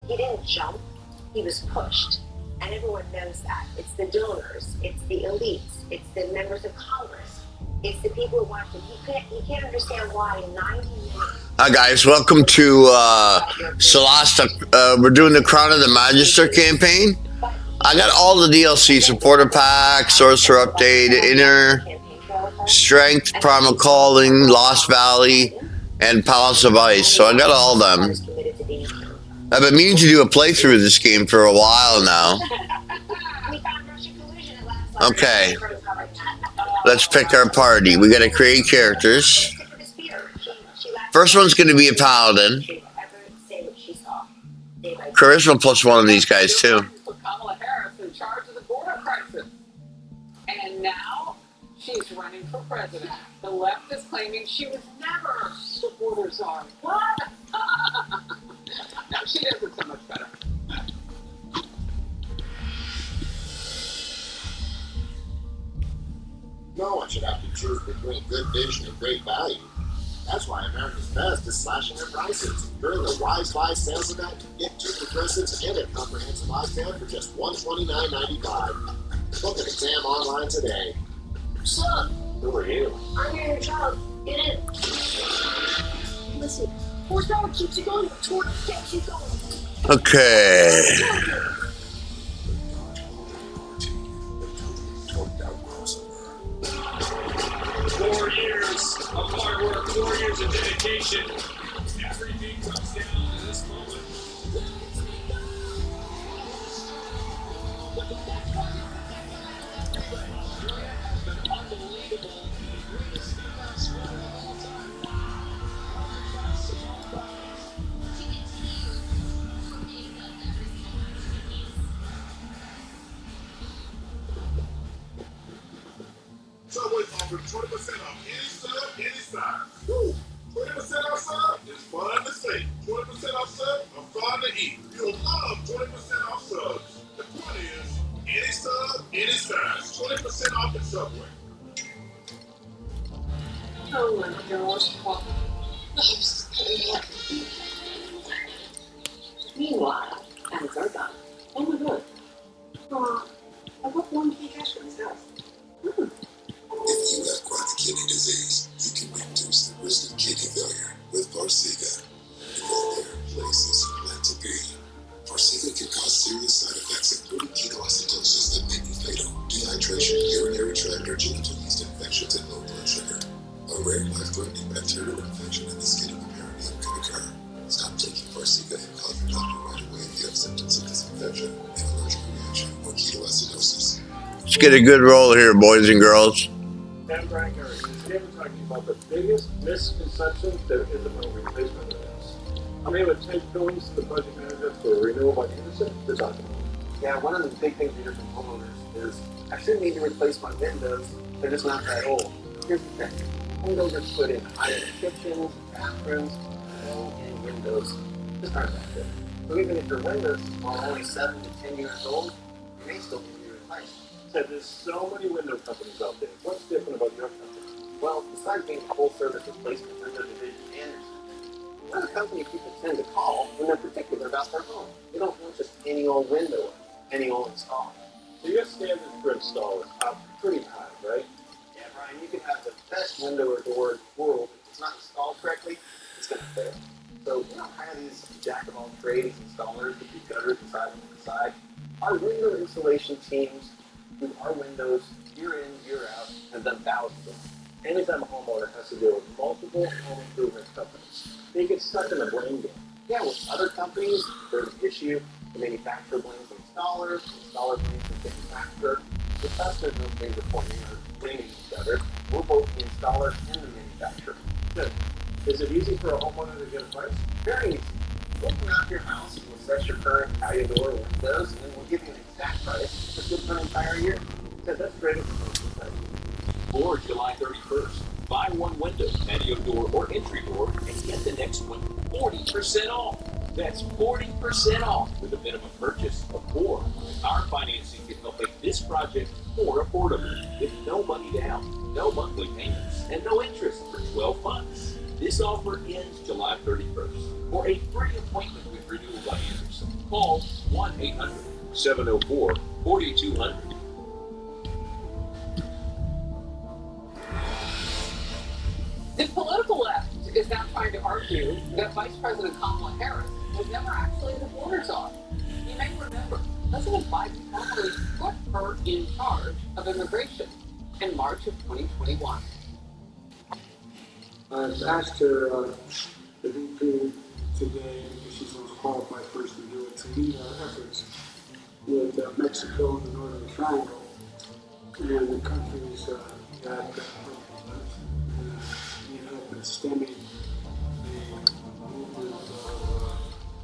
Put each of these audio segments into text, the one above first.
He didn't jump, he was pushed. And everyone knows that. It's the donors, it's the elites, it's the members of Congress, it's the people who want to. He can't understand why in 90 minutes. Hi guys, welcome to Solasta. We're doing the Crown of the Magister campaign. I got all the DLC, supporter pack, sorcerer update, inner strength, primal calling, Lost Valley, and Palace of Ice. So I got all of them. I've been meaning to do a playthrough of this game for a while now. Okay, let's pick our party. We gotta create characters. First one's gonna be a paladin. Charisma +1 on these guys too. And now she's running for president. The left is claiming she was never supporters on. What? No, she does it so much better. No one should have to choose between good vision and great value. That's why America's Best is slashing their prices. During the Wise Buy sales event, get 2 progressives and a comprehensive eye tab for just $129.95. Book an exam online today. Son, Who are you? I'm your child. Get in. Listen, horsepower keeps you going, torque keeps you going. Okay. Four years of hard work, 4 years of dedication. Everything comes down to this moment. Subway's offering 20% off any sub, any size. Woo! 20% off sub is fun to say. 20% off sub are fun to eat. You'll love 20% off subs. The point is, any sub, any size. 20% off at Subway. Oh my gosh. Meanwhile, ads are done. Oh my god. I got 1 key cash for this house. If you have chronic kidney disease, you can reduce the risk of kidney failure with Farxiga. There are places meant to be. Farxiga can cause serious side effects, including ketoacidosis that may be fatal, dehydration, urinary tract or genital yeast infections, and low blood sugar. A rare life-threatening bacterial infection in the skin of the perineum can occur. Stop taking Farxiga and call your doctor right away if you have symptoms of this infection, an allergic reaction, or ketoacidosis. Let's get a good roll here, boys and girls. Dan Branker is here talking about the biggest misconception there is about replacement windows. I'm able to take films to the project manager for renewal by Anderson to talk about. Yeah, one of the big things we hear from homeowners is, I shouldn't need to replace my windows, they're just not that old. Here's the thing, windows are put in high-end kitchens, bathrooms, low-end windows just aren't that good. So even if your windows are only 7 to 10 years old, you may still need to be replaced. So there's so many window companies out there. What's different about your company? Well, besides being a full-service replacement window division Anderson, we're the company people tend to call when they're particular about their home. They don't want just any old window, any old install. So your standards for installers are pretty high, right? Yeah, Brian, you can have the best window or door in the world. If it's not installed correctly, it's going to fail. So we don't hire these jack-of-all-trades installers with the gutters inside and inside. Our window installation teams do our windows year in, year out, and done thousands of them. Anytime a homeowner has to deal with multiple home improvement companies, they get stuck in a blame game. Yeah, with other companies, there's an issue. The manufacturer blames the installer blames the manufacturer. With us, there's no finger pointing or blaming each other. We're both the installer and the manufacturer. Good. Is it easy for a homeowner to get a price? Very easy. We'll come out to your house, we'll assess your current patio door and windows, and then we'll give you an exact price for good for an entire year. Yeah, that's great. Or July 31st. Buy one window, patio door, or entry door, and get the next one 40% off. That's 40% off with a minimum purchase of 4. Our financing can help make this project more affordable with no money down, no monthly payments, and no interest for 12 months. This offer ends July 31st. For a free appointment with Renewal by Anderson, Call 1-800-704-4200. The political left is now trying to argue that Vice President Kamala Harris was never actually the border czar. You may remember, President Biden formally put her in charge of immigration in March of 2021. I've asked her, the VP today, because she's the most qualified person to do it, to lead our efforts with Mexico and the Northern Triangle and the countries that need help in stemming the movement of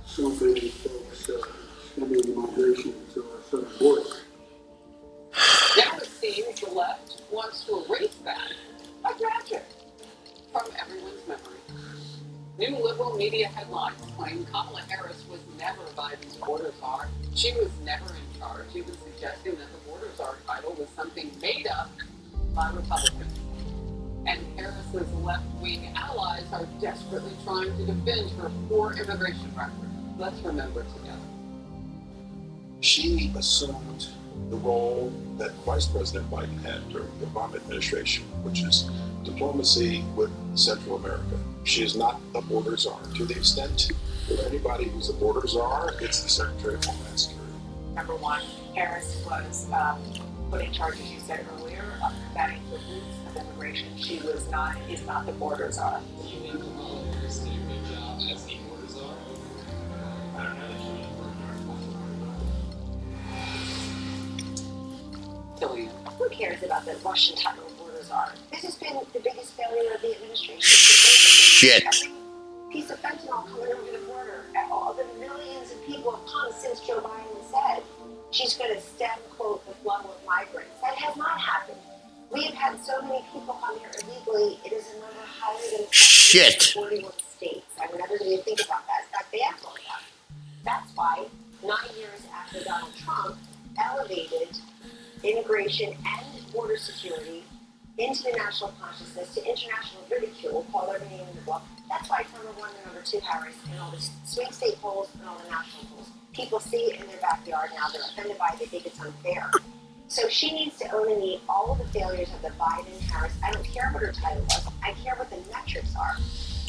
so many folks stemming the migration to our southern border. Now it seems the left wants to erase that, like magic, from everyone's memory. New liberal media headlines claim Kamala Harris was never Biden's border czar. She was never in charge, even suggesting that the border czar title was something made up by Republicans. And Harris's left-wing allies are desperately trying to defend her poor immigration record. Let's remember together. She assumed the role that Vice President Biden had during the Obama administration, which is diplomacy with Central America. She is not the border czar. To the extent that anybody who's a border czar, it's the Secretary of Homeland Security. Number one, Harris was put in charge, as you said earlier, of combating the roots of immigration. She is not the border czar. Do you think Kamala Harris did a good job as the border czar? I don't know that she was Killian. Who cares about the Russian title of border czar? This has been the biggest failure of the administration. Shit. Every piece of fentanyl coming over the border, all the millions of people have come since Joe Biden said she's going to stem, quote, the flow of migrants. That has not happened. We have had so many people come here illegally, it is a number higher than Shit. 41 states. I want everybody to think about that. In fact, they act like that. That's why 9 years after Donald Trump elevated immigration and border security into the national consciousness, to international ridicule, call every name in the book. That's why it's number one and number two, Harris, in all the swing state polls and all the national polls. People see it in their backyard now. They're offended by it. They think it's unfair. So she needs to own and meet all of the failures of the Biden-Harris. I don't care what her title was. I care what the metrics are.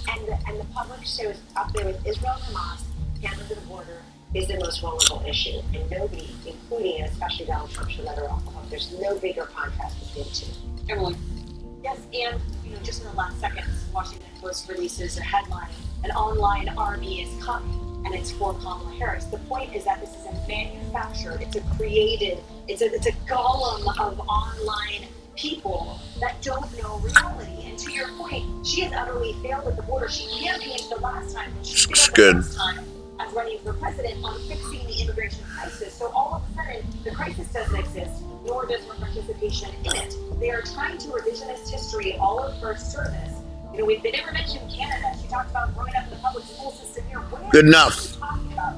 And the public shows up there with Israel and Hamas, Canada to the border, is the most vulnerable issue. And nobody, including and especially Donald Trump, should let her off the hook. There's no bigger contrast between the two. Emily. Yes, and just in the last seconds, Washington Post releases a headline: "An online army is coming," and it's for Kamala Harris. The point is that this is a manufactured, it's a created, it's a golem of online people that don't know reality. And to your point, she has utterly failed at the border. She campaigned the last time, and she failed the last time as running for president on fixing the immigration crisis. So all of a sudden, the crisis doesn't exist, nor does her participation in it. They are trying to revisionist history all of her service. They never mentioned Canada. She talked about growing up in the public school system here. What Good enough. talking about?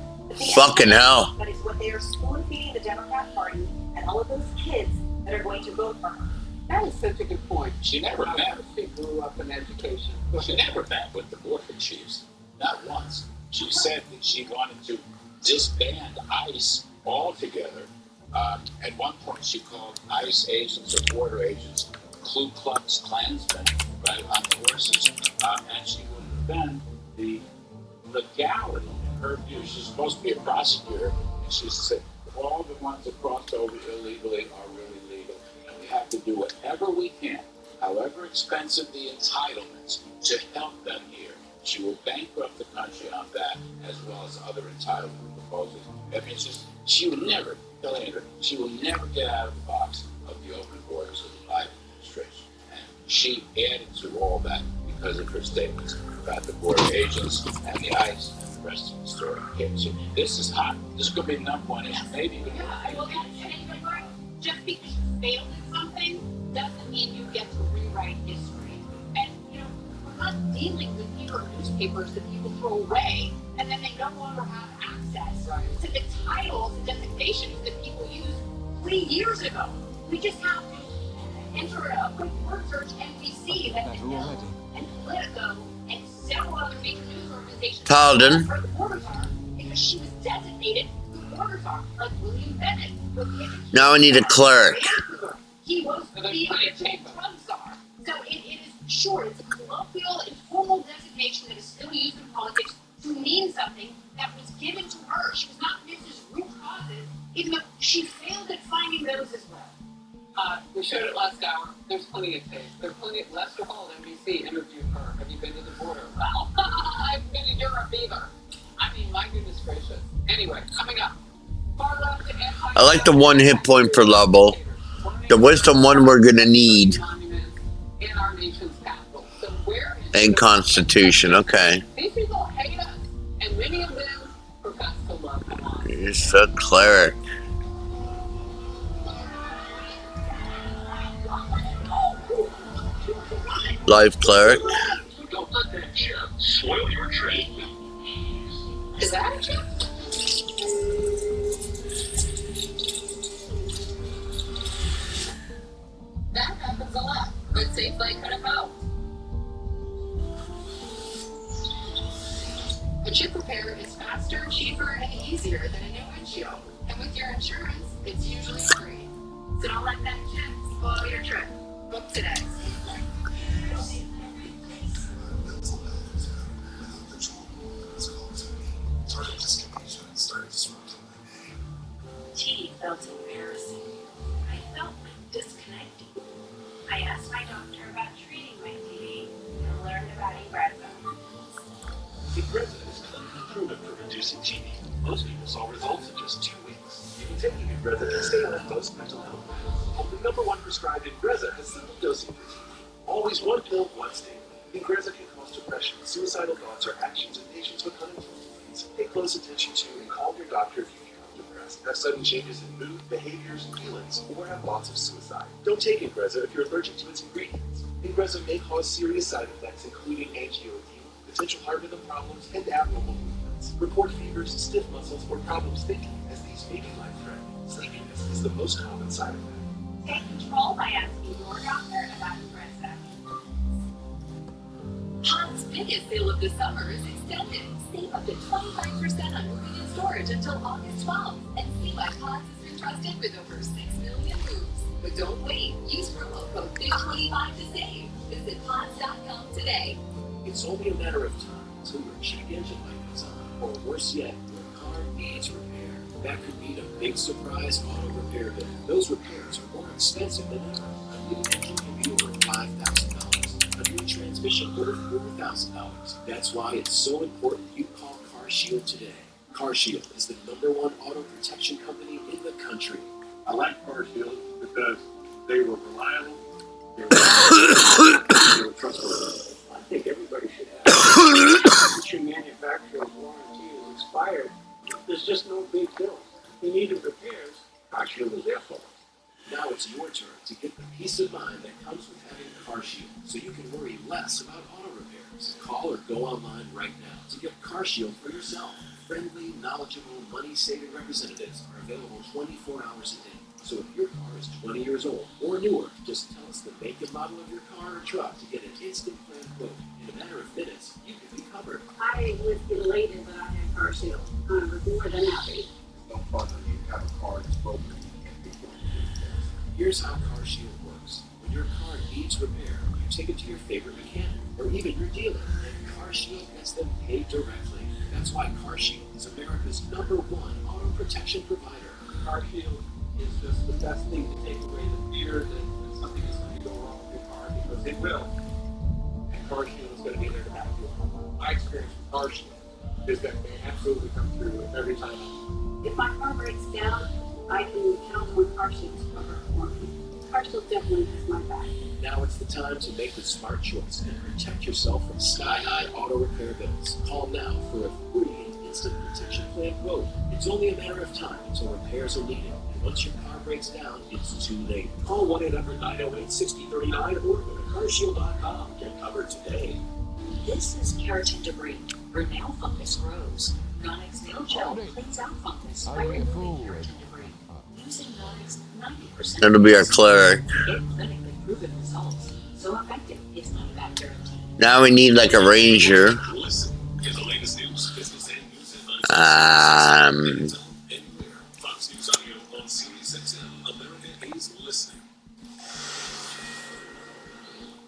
Fucking hell. That is what they are spoon-feeding the Democrat Party and all of those kids that are going to vote for her. That is such a good point. She never met. She grew up in education. She never met with the border chiefs. Not once. She said that she wanted to disband ICE altogether. At one point, she called ICE agents or border agents Ku Klux Klansmen, right, on the horses. And she would defend the legality in her view. She's supposed to be a prosecutor, and she said all the ones that crossed over illegally are really legal. And we have to do whatever we can, however expensive the entitlements, to help them here. She will bankrupt the country on that, as well as other entitlement proposals. I mean, she will never, she will never get out of the box of the open borders of the Biden administration. And she added to all that because of her statements about the border agents and the ICE and the rest of the story. Okay, so this is hot. This could be number one issue, maybe even more. Just because you failed at something doesn't mean you get to rewrite history. And, we're not dealing with newspapers that people throw away and then they no longer have access to the titles and designations that people used 3 years ago. We just have to enter a quick word search NBC and Politico and several other major news organizations Paladin. because she was designated who orders are, like William Bennett. Now I need a cleric. He was the original drum czar. So it is sure it's a colloquial, informal designation that is still used in politics to mean something that was given to her. She was not Mrs. Root Causes, even though she failed at finding those as well. We showed it last hour. There's plenty of tape. There's plenty of Lester Hall at NBC interviewed her. Have you been to the border? Well, I've been to Europe either. I mean, my goodness gracious. Anyway, coming up. Far left I like the 1 hit point per level. The wisdom one we're gonna need. In our nation's capital. So where is And Constitution, okay. These people hate us, and many of them profess to love us. Here's the cleric. Life cleric. Don't let that chip spoil your trip. Is that a chip? That happens a lot, but seems like cut 'em out. A chip repair is faster, cheaper, and easier than a new windshield. And with your insurance, it's usually free. So don't let that chip spoil your trip. Book today. T felt embarrassing. I felt disconnected. I asked my doctor about treating my TB and learned about Ingrezza. Ingrezza is clinically proven for reducing TB. Most people saw results in just 2 weeks. Even taking Ingrezza can stay on most mental health. Only #1 prescribed Ingrezza has simple dosing for TB. Always one pill, once daily. Ingrezza can cause depression, suicidal thoughts, or actions in patients with unemployment rates. Pay close attention to and call your doctor if you become depressed, have sudden changes in mood, behaviors, feelings, or have thoughts of suicide. Don't take Ingrezza if you're allergic to its ingredients. Ingrezza may cause serious side effects, including angioedema, potential heart rhythm problems, and abnormal movements. Report fevers, stiff muscles, or problems thinking, as these may be life-threatening. Sleepiness is the most common side effect. Take control by asking your doctor about Ingrezza. Pod's biggest sale of the summer is extended. Save up to 25% on moving and storage until August 12th. And see why Pods has been trusted with over 6 million moves. But don't wait. Use promo code BIG25 to save. Visit pods.com today. It's only a matter of time until your check engine light goes on, or worse yet, your car needs repair. That could mean a big surprise auto repair bill. Those repairs are more expensive than ever. A new engine can be over $5,000. A new transmission over $4,000. That's why it's so important you call CarShield today. CarShield is the #1 auto protection company in the country. I like CarShield because they were reliable, they were trustworthy. I think everybody should have. Once your manufacturer's warranty is expired, there's just no big deal. You need repairs, CarShield is there for it. Now it's your turn to get the peace of mind that comes with having CarShield, so you can worry less about auto repairs. Call or go online right now to get CarShield for yourself. Friendly, knowledgeable, money-saving representatives are available 24 hours a day. So if your car is 20 years old or newer, just tell us the make and model of your car or truck to get an instant plan quote. In a matter of minutes, you can be covered. I was elated that I had CarShield. I was more than happy. No fun when you have a car that's broken. Here's how CarShield works. When your car needs repair, you take it to your favorite mechanic or even your dealer, and CarShield gets them paid directly. That's why CarShield is America's #1 auto protection provider. CarShield is just the best thing to take away the fear that something is going to go wrong with your car, because it will. And CarShield is going to be there to back you up. My experience with CarShield is that they absolutely come through every time. If my car breaks down, I can count on CarShield to cover it for me. CarShield definitely has my back. Now it's the time to make the smart choice and protect yourself from sky-high auto repair bills. Call now for a free and instant protection plan quote. It's only a matter of time until repairs are needed. And once your car breaks down, it's too late. Call 1-800-908-6039 or go to carshield.com. Get covered today. This is keratin debris, where nail fungus grows. Onyx nail gel cleans out fungus by removing keratin debris. Using Onyx, 90% That'll be our cleric. get clinically proven results. So effective, it's not a bad guarantee. Now we need like a ranger. Um, Fox News Audio on Sirius XM. America is listening.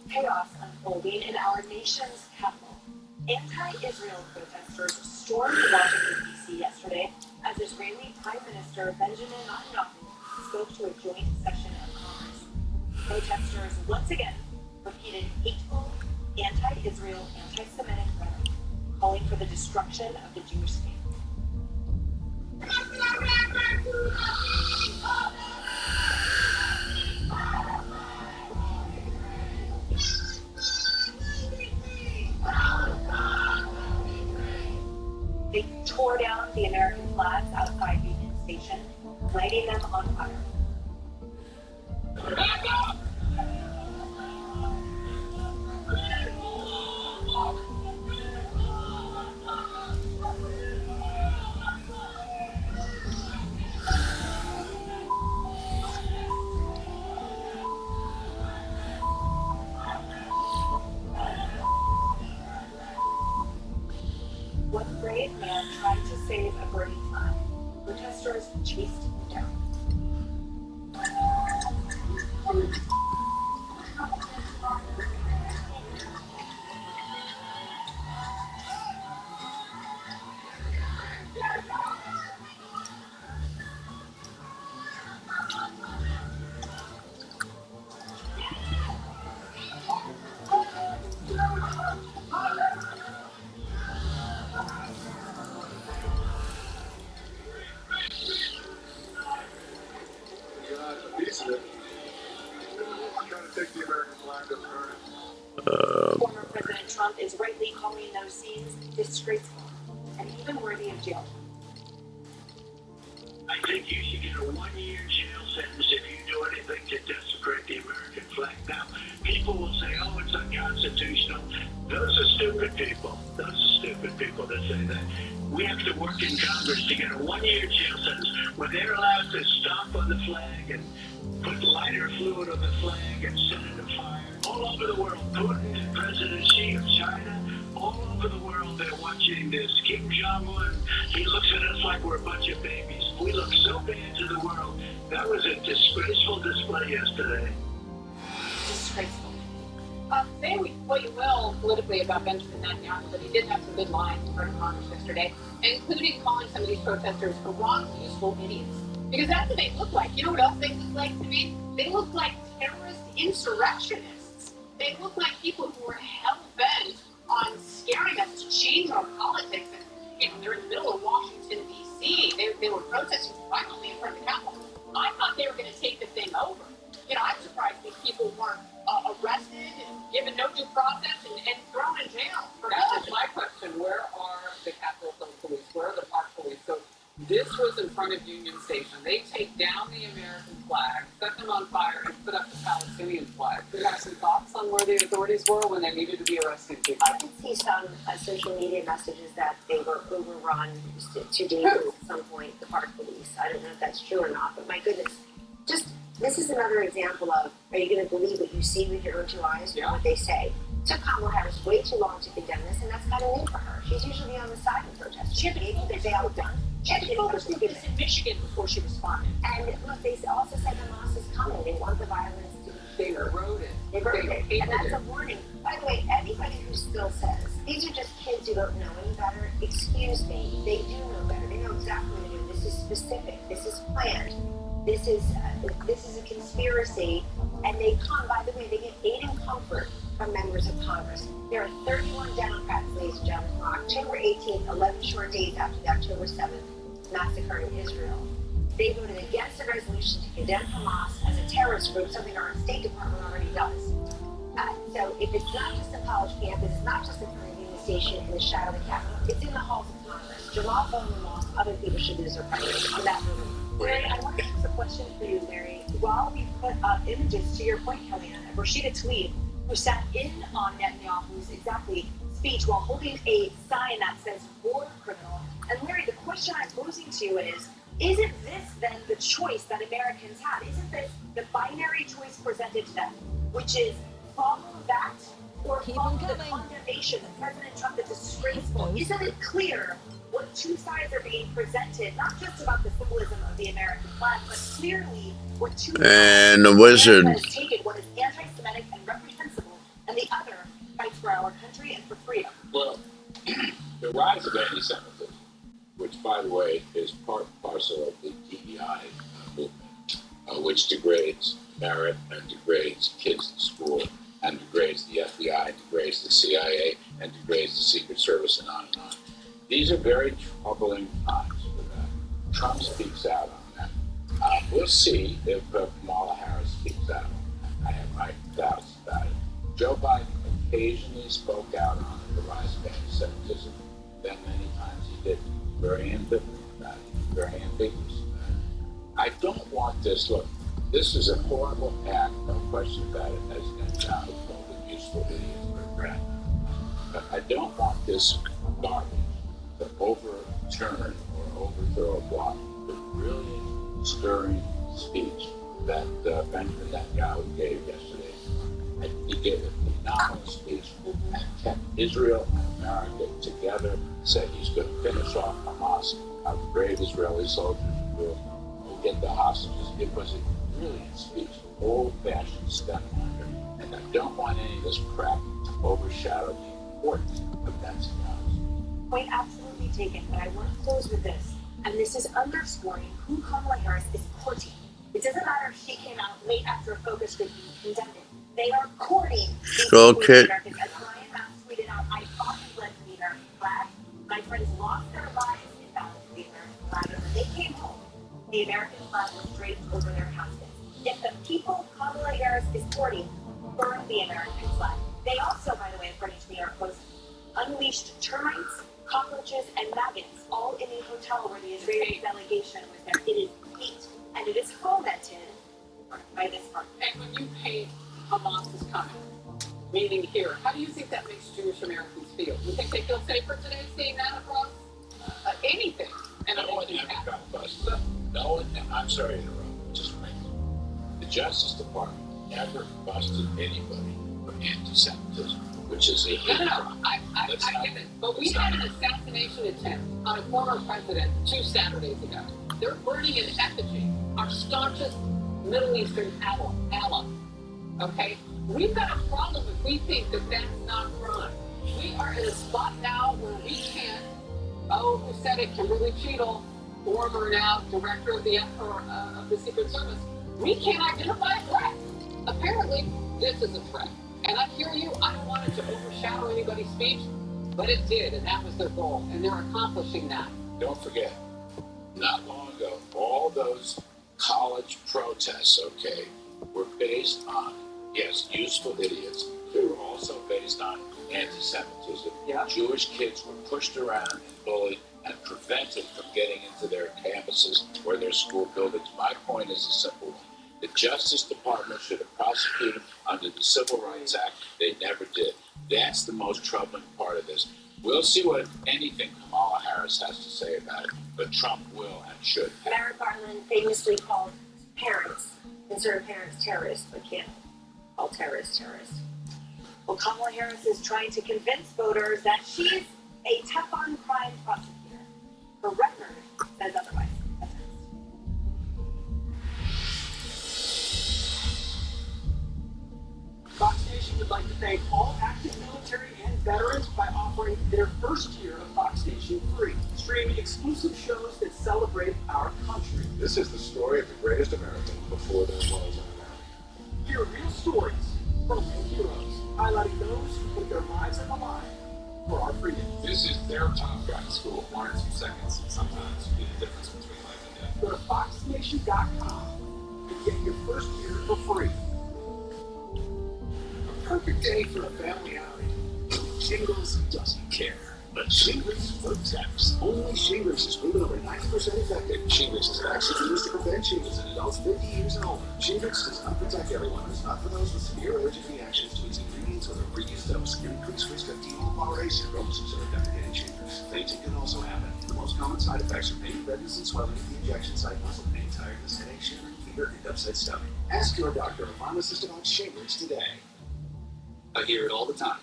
Chaos unfolding in our nation's capital. Anti-Israel protesters stormed Washington, D.C. yesterday as Israeli Prime Minister Benjamin Netanyahu spoke to a joint session of Congress. Protesters once again repeated hateful, anti-Israel, anti-Semitic rhetoric, calling for the destruction of the Jewish state. They tore down the American flags outside Union Station, lighting them on fire. One brave man tried to save a burning flag. Protesters chased him down. Trying to take the American flag up there. Former President Trump is rightly calling those scenes disgraceful and even worthy of jail. I think you should get a 1-year jail sentence if you do anything to desecrate the American flag. Now, people will say, oh, it's unconstitutional. Those are stupid people. Those are stupid people that say that. We have to work in Congress to get a 1-year jail sentence where they're allowed to stomp on the flag and put lighter fluid on the flag and set it afire. All over the world, Putin and President Xi of China, all over the world, they're watching this. Kim Jong-un, he looks at us like we're a bunch of babies. We look so bad to the world. That was a disgraceful display yesterday. Disgraceful. Say what you will politically about Benjamin Netanyahu, but he did have some good lines in front of Congress yesterday, including calling some of these protesters Iraq useful idiots. Because that's what they look like. You know what else they look like to me? They look like terrorist insurrectionists. They look like people who are hell-bent on scaring us to change our politics. And, you know, they're in the middle of Washington, D.C. They were protesting violently in front of the Capitol. I thought they were going to take the thing over. You know, I'm surprised these people weren't arrested and given no due process and thrown in jail. That was my question. Where are the Capitol Hill police? Where are the park police? So this was in front of Union Station. They take down the American flag, set them on fire, and put up the Palestinian flag. Do you have some thoughts on where the authorities were when they needed to be arresting people? I did see some social media messages that they were overrun to date at some point, the park police. I don't know if that's true or not, but my goodness, this is another example of, are you going to believe what you see with your own 2 eyes or what they say? It took Kamala Harris way too long to condemn this, and that's kind of new for her. She's usually on the side of protesters. She had to focus on She had to focus on this in Michigan before she responded. And look, they also said Hamas is coming. They want the violence to be bigger. They wrote it. And that's a warning. By the way, anybody who still says, these are just kids who don't know any better, excuse me, they do know better. They know exactly what to do. This is specific. This is planned. This is a conspiracy. And they come, by the way, they get aid and comfort from members of Congress. There are 31 Democrats, ladies and gentlemen, on October 18th, 11 short days after the October 7th massacre in Israel. They voted against a resolution to condemn Hamas as a terrorist group, something our State Department already does. So if it's not just a college campus, it's not just a Union Station in the shadow of the Capitol, it's in the halls of Congress. Jamal Bowman lost, other people should lose their priorities on that movie. Larry, I want to ask a question for you, Larry. While we put up images, to your point, Kellyanne, of Rashida Tlaib, who sat in on Netanyahu's speech while holding a sign that says war criminal. And Larry, the question I'm posing to you is, isn't this then the choice that Americans had? Isn't this the binary choice presented to them, which is follow that or follow the condemnation of President Trump that's disgraceful? Isn't it clear what two sides are being presented, not just about the symbolism of the American flag, but clearly what two And the wizard. has taken what is anti-Semitic and reprehensible, and the other fights for our country and for freedom. Well, the rise of anti-Semitism, which, by the way, is part and parcel of the DEI movement, which degrades merit and degrades kids in school and degrades the FBI and degrades the CIA and degrades the Secret Service and on and on. These are very troubling times for that. Trump speaks out on that. We'll see if Kamala Harris speaks out on that. I have my doubts about it. Joe Biden occasionally spoke out on the rise of anti-Semitism. Then many times he did. Very ambivalent about it. Very ambiguous about it. I don't want this. Look, this is a horrible act, no question about it, as John has called it, useful idiots for granted. But I don't want this garbage to overturn or overthrow a block. The brilliant, stirring speech that Benjamin Netanyahu gave yesterday. And he gave a phenomenal speech and kept Israel and America together, said he's going to finish off Hamas, our brave Israeli soldiers will get the hostages. It was a brilliant speech, old-fashioned step under, and I don't want any of this crap to overshadow the importance of Netanyahu's. Point absolutely taken, but I want to close with this, and this is underscoring who Kamala Harris is courting. It doesn't matter if she came out late after a focus group and condemned it. They are courting these Americans. As Ryan Mapp tweeted out, I fought and bled for the American flag. My friends lost their lives in battle for the American flag, and when they came home, the American flag was draped over their caskets. Yet the people Kamala Harris is courting burned the American flag. They also, by the way, according to New York Post, unleashed termites, cockroaches, and maggots, all in the hotel where the Israeli delegation was there. It is heat, and it is fomented by this part. And when you paint Hamas is coming, meaning here, how do you think that makes Jewish Americans feel? You think they feel safer today seeing that across anything? And no one ever got busted. No one, I'm sorry to interrupt, just a minute. The Justice Department never busted anybody for anti-Semitism, which is a hate crime. I get it. But we had an assassination attempt on a former president 2 Saturdays ago. They're burning an effigy, our staunchest Middle Eastern ally. Okay? We've got a problem if we think that that's not crime. We are in a spot now where we can't, who said it, Kimberly Cheadle, former now director of the Secret Service, we can't identify a threat. Apparently, this is a threat. And I hear you, I don't want it to overshadow anybody's speech, but it did, and that was their goal, and they're accomplishing that. Don't forget, not long ago, all those college protests, okay, were based on, yes, useful idiots. They were also based on anti-Semitism. Yeah. Jewish kids were pushed around and bullied and prevented from getting into their campuses or their school buildings. My point is a simple one. The Justice Department should have prosecuted under the Civil Rights Act. They never did. That's the most troubling part of this. We'll see what anything Kamala Harris has to say about it, but Trump will and should. Merrick Garland famously called parents, conservative parents, terrorists, but can't call terrorists. Well, Kamala Harris is trying to convince voters that she's a tough-on crime prosecutor. Her record says otherwise. Fox Nation would like to thank all active military and veterans by offering their first year of Fox Nation free. Stream exclusive shows that celebrate our country. This is the story of the greatest American before there was an American. Hear real stories from real heroes, highlighting those who put their lives on the line for our freedom. This is their Top Gun School. 1 or 2 seconds sometimes be the difference between life and death. Go to foxnation.com and get your first year for free. Perfect day for a family outing. Shingles doesn't care, but Shingrix protects. Only Shingrix is proven over 90% effective. Shingrix is actually used to prevent shingles in adults 50 years and older. Shingrix does not protect everyone. It's not for those with severe allergic reactions to its ingredients or their previous dose. Increased risk of demyelination from observed after getting Shingrix. Fainting can also happen. The most common side effects are pain, redness, and swelling at the injection site, muscle pain, tiredness, headache, shivering, fever, and upset stomach. Ask your doctor or pharmacist about Shingrix today. I hear it all the time.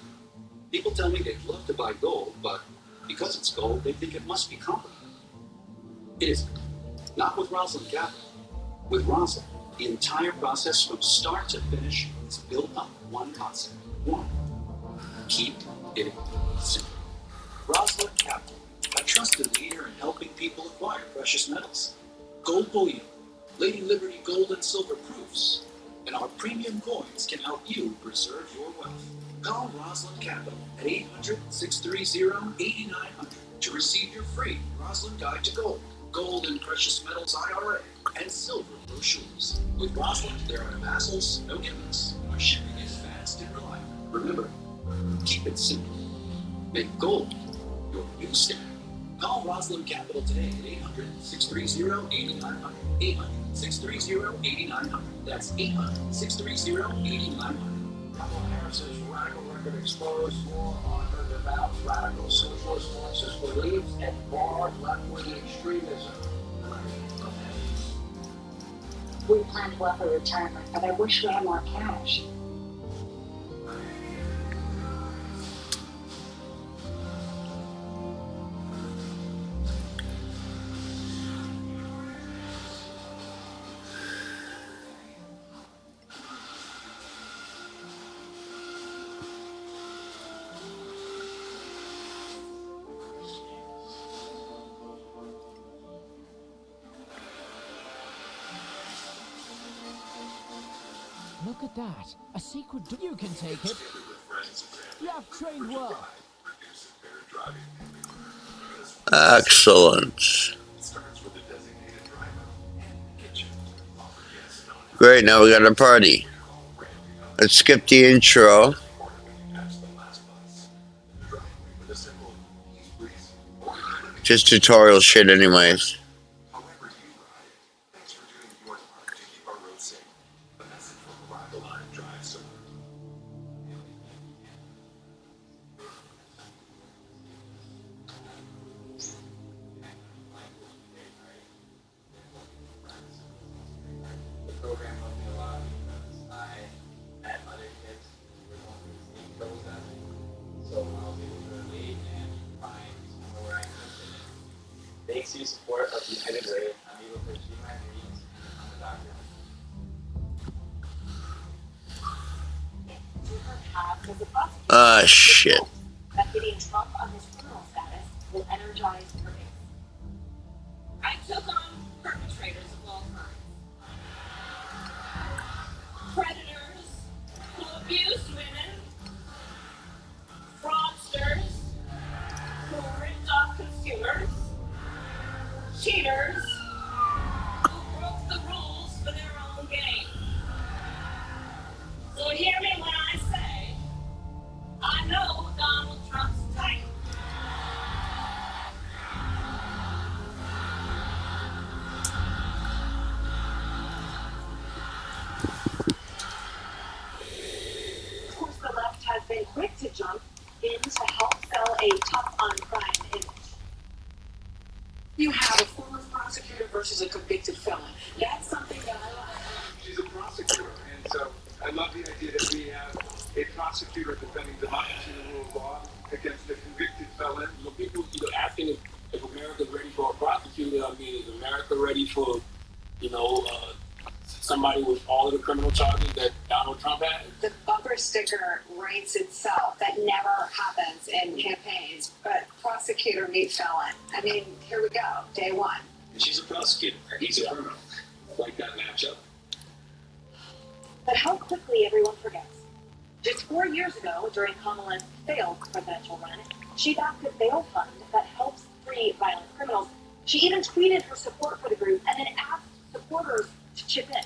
People tell me they'd love to buy gold, but Because it's gold, they think it must be complicated. It isn't. Not with Rosalind Capital. With Rosalind, the entire process from start to finish is built on one concept. One. Keep it simple. Rosalind Capital, a trusted leader in helping people acquire precious metals. Gold bullion, Lady Liberty gold and silver proofs, and our premium coins can help you preserve your wealth. Call Rosalind Capital at 800-630-8900 to receive your free Rosalind Guide to Gold, Gold and Precious Metals IRA, and silver brochures. With Rosalind, there are no hassles, no gimmicks. Our shipping is fast and reliable. Remember, keep it simple. Make gold your new standard. Call Rosalind Capital today at 800-630-8900. 800-630-8900. That's 800-630-8900. Kamala Harris's radical record exposed war on her devout radical socialist Marxist beliefs and barred left-wing extremism. We planned well for retirement, but I wish we had more cash. Look at that. A secret door. You can take it. You have trained well. Excellent. Great, now we got a party. Let's skip the intro. Just tutorial shit anyways. Thanks to support of United Way, I'm able to achieve my dreams. I'm a doctor. Ah, shit. That getting Trump on his criminal status will energize her base. I took on perpetrators of all kinds. Predators who abused women, fraudsters who ripped off consumers, cheaters who broke the rules for their own gain. So hear me when I say, I know Donald Trump's type. Of course, the left has been quick to jump in to help sell a tough-on-crime image. You have a former prosecutor versus a convicted felon. That's something that I like. She's a prosecutor, and so I love the idea that we have a prosecutor defending democracy and the rule of law against a convicted felon. You know, people asking if America's ready for a prosecutor. I mean, is America ready for, somebody with all of the criminal charges that Donald Trump had? The bumper sticker writes itself. That never happens in campaigns. But prosecutor meet felon. I mean, here we go. Day one. And she's a prosecutor. He's a criminal. I like that matchup. But how quickly everyone forgets. Just 4 years ago, during Kamala's failed presidential run, she backed a bail fund that helps free violent criminals. She even tweeted her support for the group and then asked supporters to chip in.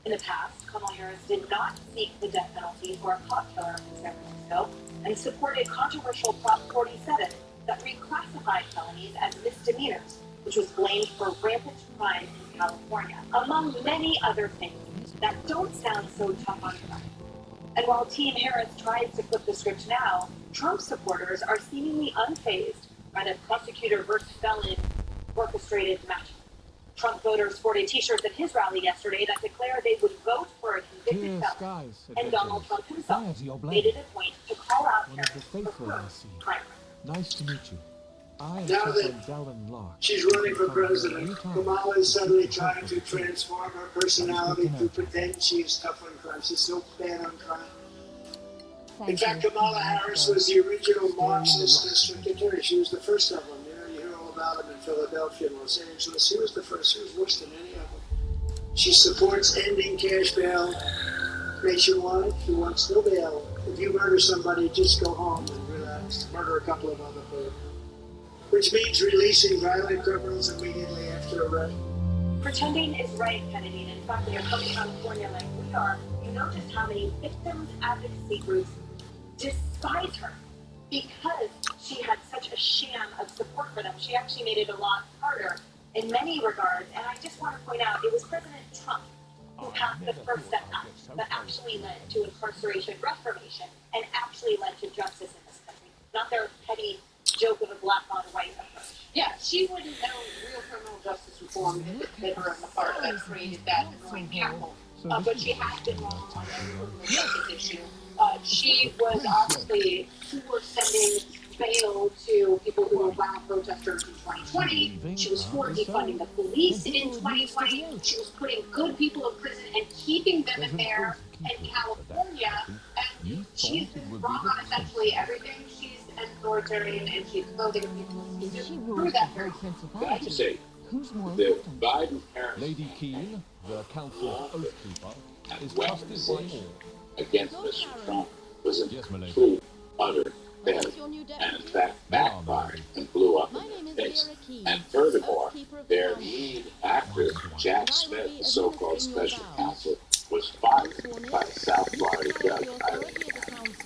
In the past, Kamala Harris did not seek the death penalty for a cop killer in San Francisco and supported controversial Prop 47 that reclassified felonies as misdemeanors, which was blamed for rampant crime in California, among many other things that don't sound so tough on crime. And while Team Harris tries to flip the script now, Trump supporters are seemingly unfazed by the prosecutor versus felon orchestrated matchup. Trump voters sported t-shirts at his rally yesterday that declare they would vote for a convicted felon. And Donald Trump himself made it a point to call out Harris for her crime. Nice to meet you. I am Now that Chaplain Delvin Locke. she's running for president, Kamala is suddenly trying to transform her personality to pretend she is tough on crime. She's so bad on crime. In fact, Kamala Harris was the original Marxist district attorney. She was the first of them. You hear all about them in Philadelphia and Los Angeles. She was the first. She was worse than any of them. She supports ending cash bail nationwide. She wants no bail. If you murder somebody, just go home and relax. Murder a couple of other people. Which means releasing violent criminals immediately after arrest. Pretending is right, Kennedy, and in fact, when you're from California like we are, you know just how many victims advocacy groups despise her because she had such a sham of support for them. She actually made it a lot harder in many regards, and I just want to point out, it was President Trump who passed the First Step Act that actually led to incarceration reformation and actually led to justice in this country, not their petty joke of a black on white approach. Yeah, she wouldn't know real criminal justice reform if it hit her in the part that created that annoying cackle. But she has been wrong on every criminal justice issue. She was obviously for sending bail to people who were violent protesters in 2020. She was for defunding the police in 2020. She was putting good people in prison and keeping them in there in California. And she's been wrong on essentially everything. She's an authoritarian and she's clothing people. She's proved that very I have to say, the Biden Harris Lady Keene, the council's oath keeper, is trusted by weaponization all. against Mr. Trump was a complete, utter failure, and in fact backfired and blew up in their face. And furthermore, their lead actor, Jack Smith, the so-called special counsel, was fired by the South Florida judge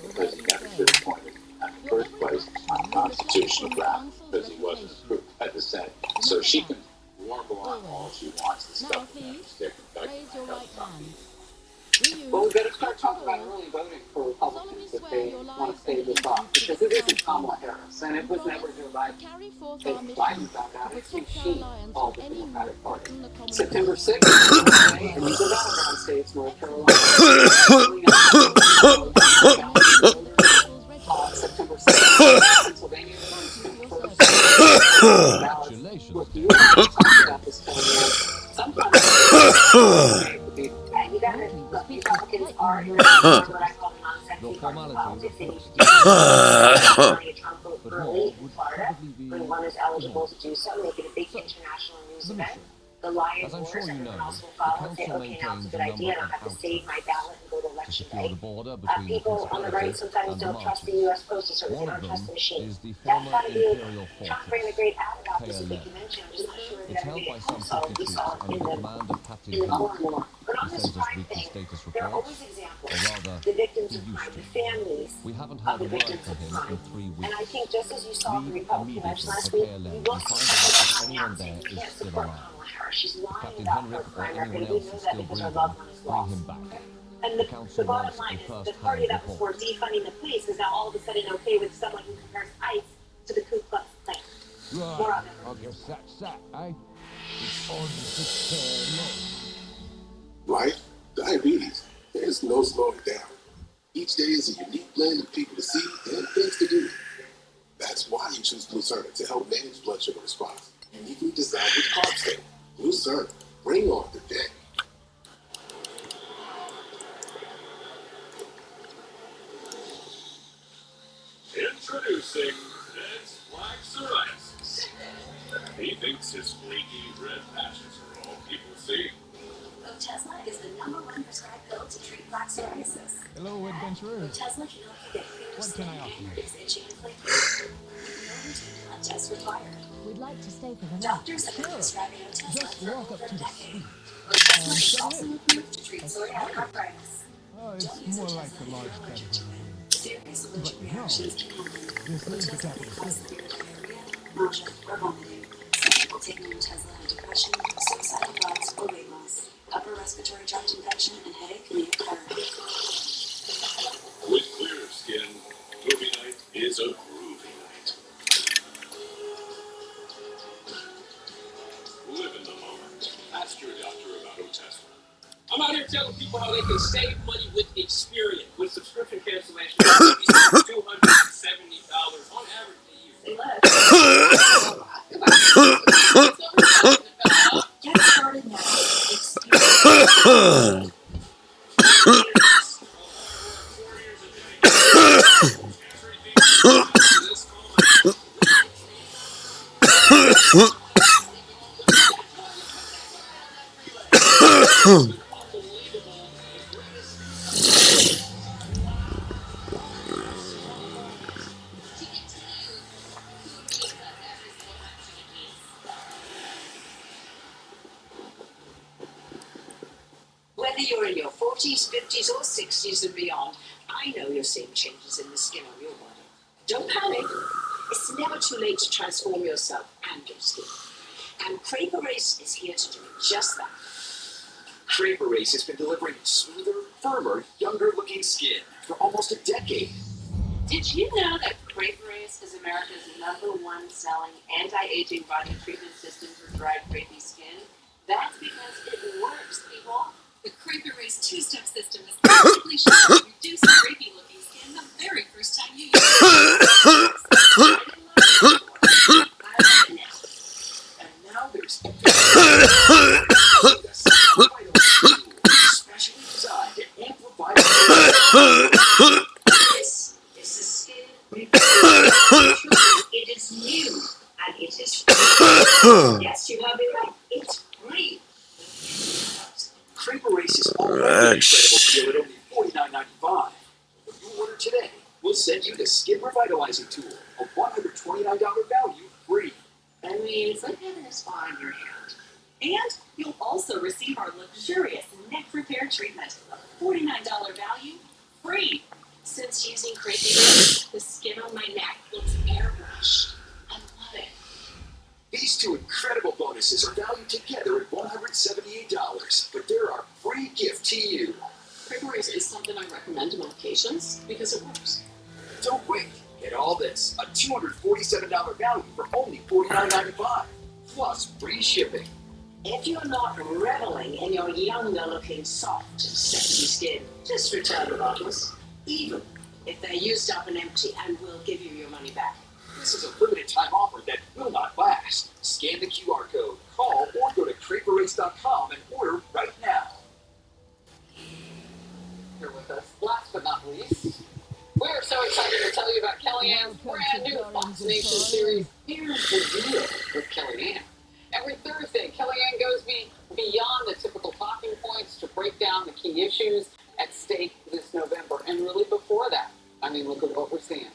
because he never should have appointed in the first place on constitutional grounds because he wasn't approved at the Senate. So she can warble on all she wants and stuff and stick and Well, we better start talking about early voting for Republicans if they want to stay this off. Because it isn't Kamala Harris, and it was never Joe Biden. If Biden found out, it's who she called the Democratic Party. September 6th, and these are battleground states, North Carolina. September 6th, Pennsylvania. Look, you talk about this You gotta look, Republicans are in what I call non-sexy politics. They need to Trump vote early in Florida when one is eligible to do so, make it a big international news event. The Lion Wars, everyone else will follow and say, okay, now it's a good idea, I don't have to save my ballot and go to election day. People on the right sometimes don't trust the U.S. Postal Service, they don't trust the machine. That's got to be, Trump ran a great ad about this at the convention, I'm just not sure that everybody at home saw it, we saw it in the Cornwall. But on this crime thing, there are always examples, the victims of crime, the families of the victims of crime. And I think just as you saw in the Republican election last week, you will see people coming out and saying we can't support Kamala Harris. She's lying about her crime record. We know that because her loved one is lost. And the bottom line is the party that was for defunding the police is now all of a sudden okay with someone who compares ICE to the Ku Klux Klan. More on I guess that's that, eh? It's on the Right? Diabetes. There's no slowing down. Each day is a unique blend of people to see and things to do. That's why you choose Glucerna to help manage blood sugar response. Uniquely designed with carb state. Glucerna. Bring on the day. Introducing Ned's Black Psoriasis. He thinks his flaky red patches are all people see. Tesla is the #1 prescribed pill to treat black psoriasis. Hello, adventurer. Tesla can help you get clearer What can I offer you? is itchy and flaky. No routine blood tests required. We'd like to stay for the night. Doctors have been prescribing Tesla Just for walk over up to a the decade. suite. Tesla is also approved to treat psoriatic arthritis. Oh, it's more like the large category. Serious allergic reactions can happen. This is the capital Cause city. severe diarrhea, nausea, or vomiting. Some people taking Tesla have depression, suicidal thoughts, or weight loss. Upper respiratory tract infection and headache may occur. With clear skin, movie night is a groovy night. Live in the moment. Ask your doctor about Tesla. I'm out here telling people how they can save money with Experian. With subscription cancellation, $270 on average a year. they left. Get started now. Whether you're in your 40s, 50s, or 60s and beyond, I know you're seeing changes in the skin on your body. Don't panic. It's never too late to transform yourself and your skin. And Crepe Erase is here to do just that. Crepe Erase has been delivering smoother, firmer, younger-looking skin for almost a decade. Did you know that Crepe Erase is America's #1 selling anti-aging body treatment system for dry, crepey skin? That's because it works, people. The Crepe Erase two-step system is perfectly sure to reduce crepey-looking skin the very first time you use it. And now there's specially designed to amplify This is the skin repair. It is new and it is free. Yes, you have it right. It's free. Crepe Erase is already incredible deal at only $49.95. If you order today, we'll send you the Skin Revitalizing Tool, a $129 value free. I mean, it's like having a spa in your hand. And you'll also receive our luxurious neck repair treatment, a $49 value, free. Since using Crepe Erase, the skin on my neck looks airbrushed. I love it. These two incredible bonuses are valued together at $178, but they're our free gift to you. Crepe Erase is something I recommend to my patients because it works. Don't wait. Get all this, a $247 value for only $49.95, plus free shipping. If you're not reveling in your younger looking soft and sexy skin, just return the bottles, even if they're used up and empty, and we'll give you your money back. This is a limited time offer that will not last. Scan the QR code, call, or go to crepeerase.com and order right now. Here with us, last but not least, we are so excited to tell you about Kellyanne's brand new Fox Nation series, Here's the Deal with Kellyanne. Every Thursday, Kellyanne goes beyond the typical talking points to break down the key issues at stake this November. And really before that, I mean, look at what we're seeing.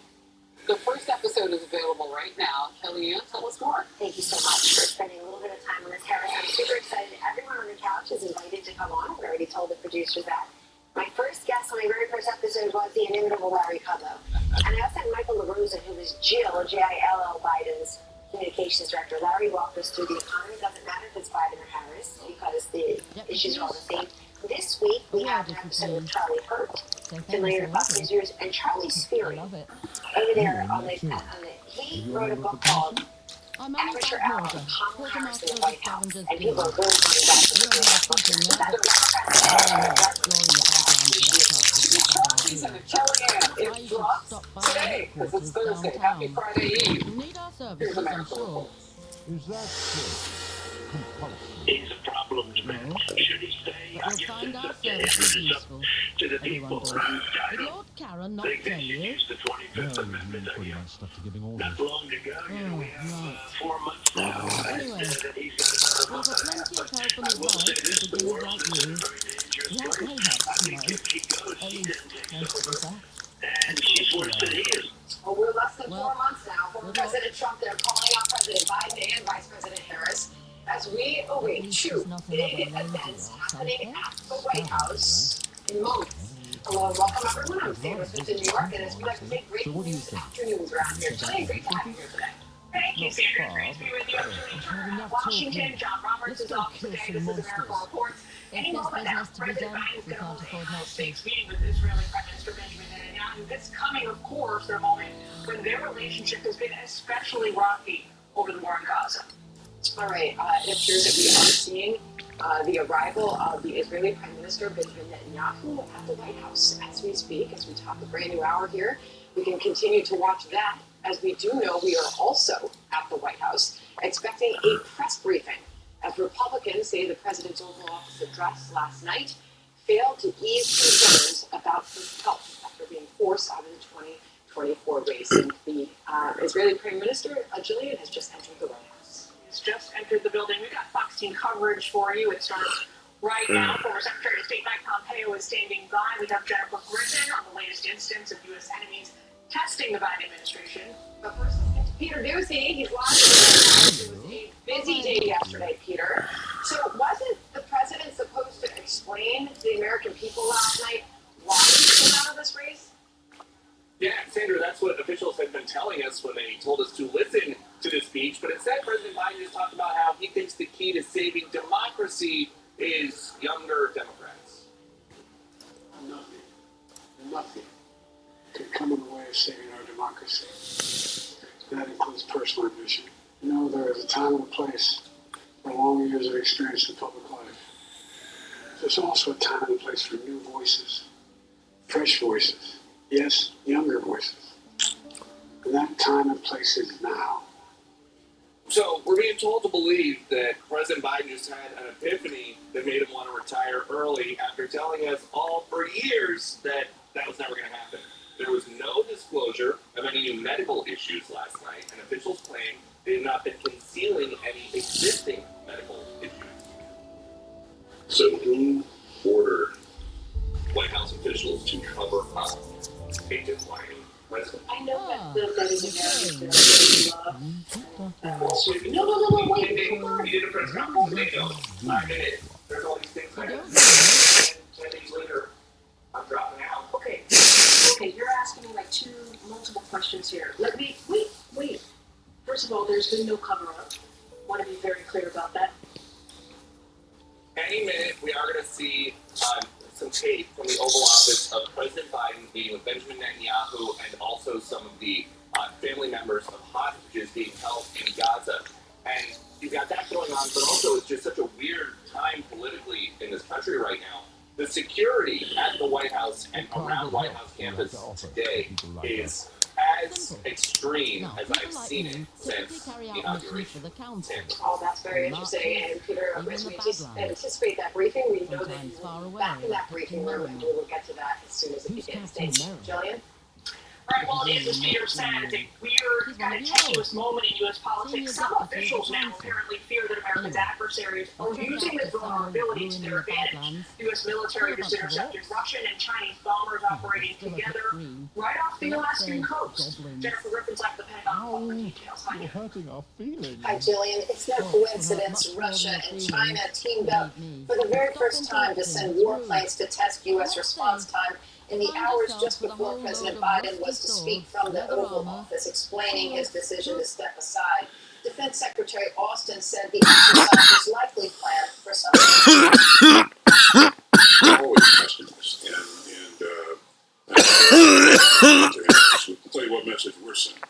The first episode is available right now. Kellyanne, tell us more. Thank you so much for spending a little bit of time on this, Harris. I'm super excited. Everyone on the couch is invited to come on. We already told the producers that. My first guest on my very first episode was the inimitable Larry Kudlow. And I also had Michael LaRosa, who was Jill, J-I-L-L, Biden's communications director. Larry walked us through the economy. It doesn't matter if it's Biden or Harris, because the issues are all the same. This week, we have an episode with Charlie Hurt, familiar to Fox users, and Charlie Speary. Over there on the he wrote a book called Amateur Hour, Kamala Harris in the White House. And people are really coming back to Season of Kellyanne, it drops today, because it's Thursday. Happy Friday Eve. Here's America Report. Is that so? He's a problem to me. Should he stay? I guess it's up to him. It's up to the people. I don't think they should use the 25th Amendment again. Not long to go. We have 4 months now. That he's got I will say this, the world is in a very dangerous place. I think if he goes, he didn't take over. And she's worse than he is. Well, we're less than 4 months now. Former President Trump, they're calling out President Biden and Vice President Harris as we await two big events happening at the White House in moments. Hello, welcome everyone. I'm Sarah Smith in New York, and as we like to say, great news afternoons around here. Today, great to have you here today. Thank you, Sandra. Great to be with you. Washington, John Roberts is off today. This is America Reports. Any moment now, President Biden is going to hold a high-stakes meeting with Israeli Prime Minister Benjamin Netanyahu. This coming, of course, at a moment when their relationship has been especially rocky over the war in Gaza. All right, it appears that we are seeing the arrival of the Israeli Prime Minister Benjamin Netanyahu at the White House as we speak, as we talk a brand new hour here. We can continue to watch that As we do know, we are also at the White House expecting a press briefing as Republicans say the president's Oval Office address last night failed to ease concerns about his health after being forced out of the 2024 race. And the Israeli Prime Minister, Gillian, has just entered the White House. He's just entered the building. We've got Fox Team coverage for you. It starts right now. Former Secretary of State Mike Pompeo is standing by. We have Jennifer Griffin on the latest instance of U.S. enemies testing the Biden administration. But first, let's get to Peter Ducey. He's watching. It was a busy day yesterday, Peter. So wasn't the president supposed to explain to the American people last night why he came out of this race? Yeah, Sandra, that's what officials had been telling us when they told us to listen to this speech. But instead, President Biden just talked about how he thinks the key to saving democracy is younger Democrats. Nothing can come in the way of saving our democracy. That includes personal ambition. You know, there is a time and a place for long years of experience in public life. There's also a time and a place for new voices, fresh voices, yes, younger voices. And that time and place is now. So we're being told to believe that President Biden just had an epiphany that made him want to retire early after telling us all for years that that was never going to happen. There was no disclosure of any new medical issues last night, and officials claim they have not been concealing any existing medical issues. So who ordered White House officials to cover up a declining president? I know that is Americans that love. No, wait. We did a press conference today, though. 5 minutes. There's all these things I have. 10 days later, I'm dropping out. Okay, you're asking me like multiple questions here. Let me, wait. First of all, there's been no cover-up. Want to be very clear about that. Any minute, we are going to see some tape from the Oval Office of President Biden meeting with Benjamin Netanyahu and also some of the family members of hostages being held in Gaza. And you've got that going on, but also it's just such a weird time politically in this country right now. The security at the White House and around White House campus today is as extreme as I've seen it since the inauguration. Oh, that's very interesting. And Peter, as we anticipate that briefing, we know that you will be back in that briefing room, and we will get to that as soon as it begins. Thanks, Jillian. All right, well, it is, as Peter said, it's a weird, kind of tenuous moment in U.S. politics. Some officials now apparently fear that America's adversaries are using this vulnerability to their advantage. U.S. military just intercepted Russian and Chinese bombers operating together right off the Alaskan coast. Jennifer Griffin's at the Pentagon with more details. Hi, You're hurting our feelings. Hi, Jillian. It's no coincidence Russia and China teamed up for the very first time to send warplanes to test U.S. response time in the hours just before President Biden was to speak from the Oval Office, explaining his decision to step aside. Defense Secretary Austin said the exercise was likely planned for some time. Always customers, and I'll tell you what message we're sending.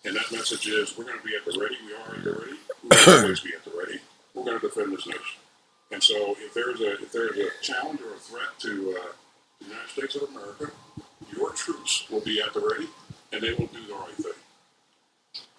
And that message is, we're going to be at the ready. We are at the ready. We will always be at the ready. We're going to defend this nation. And so if there's a challenge or a threat to the United States of America, your troops will be at the ready, and they will do the right thing.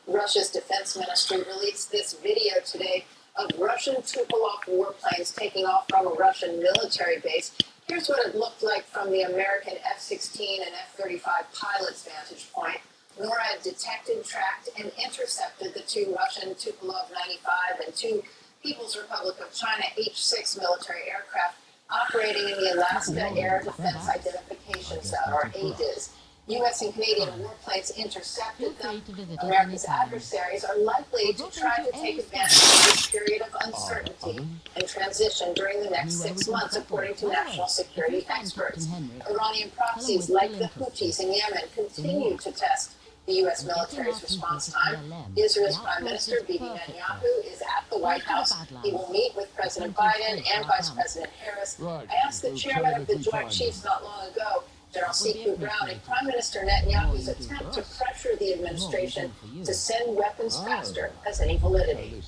Russia's defense ministry released this video today of Russian Tupolev warplanes taking off from a Russian military base. Here's what it looked like from the American F-16 and F-35 pilots' vantage point. NORAD detected, tracked, and intercepted the two Russian Tupolev 95 and two People's Republic of China H-6 military aircraft operating in the Alaska Air Defense Identification Zone, or ADIZ. U.S. and Canadian warplanes intercepted them. America's adversaries are likely to try to take advantage of this period of uncertainty and transition during the next 6 months, according to national security experts. Iranian proxies like the Houthis in Yemen continue to test the U.S. military's response time. Israel's Prime Minister, Bibi Netanyahu, is at the White House. He will meet with President Biden and Vice President Harris. I asked the chairman of the Joint Chiefs not long ago, General C.Q. Brown, if Prime Minister Netanyahu's attempt to pressure the administration to send weapons faster has any validity.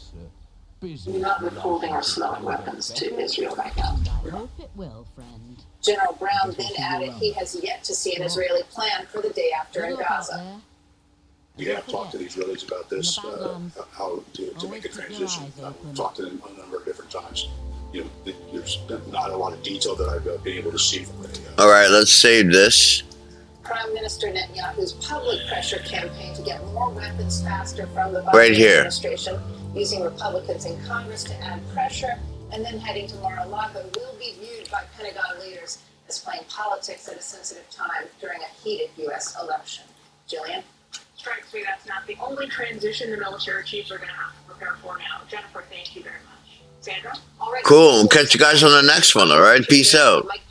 We're not withholding or slowing weapons to Israel right now. Hope it will, friend. General Brown then added he has yet to see an Israeli plan for the day after in Gaza. We have talked to these Israelis about this, how to make a transition. Talked to them a number of different times. You know, there's not a lot of detail that I've been able to see from it. All right, let's save this. Prime Minister Netanyahu's public pressure campaign to get more weapons faster from the Right Biden here. administration, using Republicans in Congress to add pressure, and then heading to Mar-a-Lago will be viewed by Pentagon leaders as playing politics at a sensitive time during a heated U.S. election. Jillian? Strikes me that's not the only transition the military chiefs are going to have to prepare for now. Jennifer, thank you very much. Sandra? Cool. We'll catch you guys on the next one. All right. Peace out. Mike